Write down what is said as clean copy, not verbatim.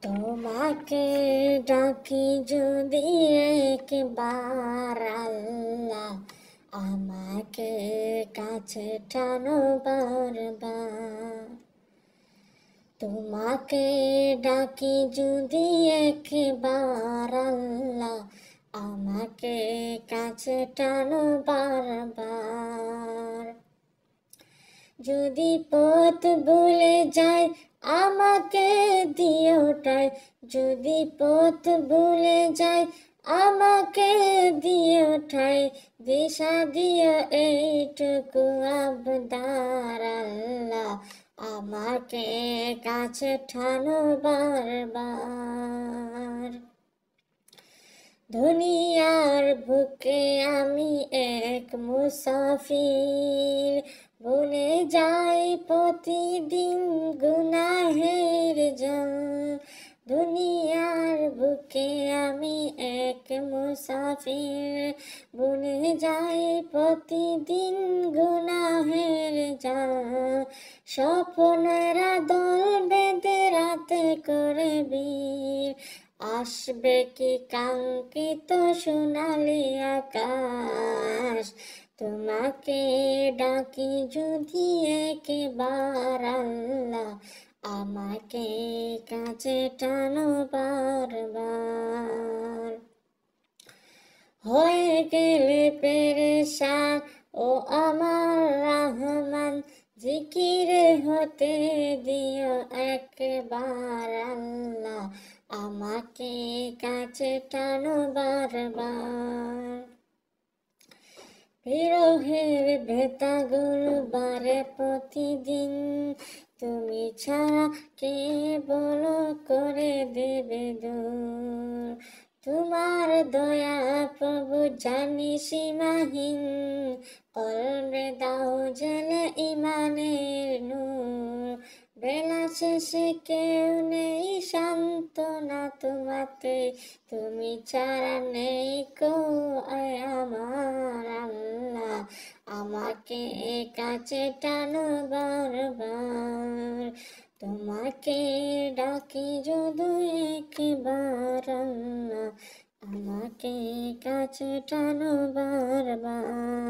তোমাকে ডাকি যদি একবার আল্লাহ, আমাকে কাছে টানো বারবার। তোমাকে ডাকি যদি একবার আল্লাহ, আমাকে কাছে টানো বারবার। যদি পথ ভুলে যাই আমাকে দিও ঠাই, যদি পথ ভুলে যাই আমাকে দিও ঠাই, দিশা দিও এইটুকু আবদার আল্লাহ, আমাকে কাছে টানো বারবার। দুনিয়ার বুকে আমি এক মুসাফির, ভুলে যাই প্রতিদিন গুনাহের জল। দুনিয়ার বুকে আমি এক মুসাফির, ভুলে যাই প্রতিদিন গুনাহের জল। স্বপ্নেরা দল বেঁধে রাতে করে বীর, আসবে কি কাঙ্ক্ষিত সোনালি আকাশ। তোমাকে ডাকি যদি একবার আল্লাহ, আমাকে কাছে টানো বারবার। হয়ে গেলে পেরেশান ও আমার রহমান, জিকিরে হতে দিও একবার আল্লাহ, আমাকে কাছে টানো বারবার। বিরহের ভেতাগুলো বারে প্রতিদিন, তুমি ছাড়া কে বলো করে দেবে দূর। তোমার দয়া প্রভু জানি সীমাহীন, কলবে দাও জেলে ইমানের নূর। বেলা শেষে কেউ নেই সান্ত্বনা তোমাতে, তুমি ছাড়া নেই কো আমার আল্লাহ, আমাকে কাছে টানো বারবার। তোমাকে ডাকি যদি একবার আল্লাহ, আমাকে কাছে টানো বারবার।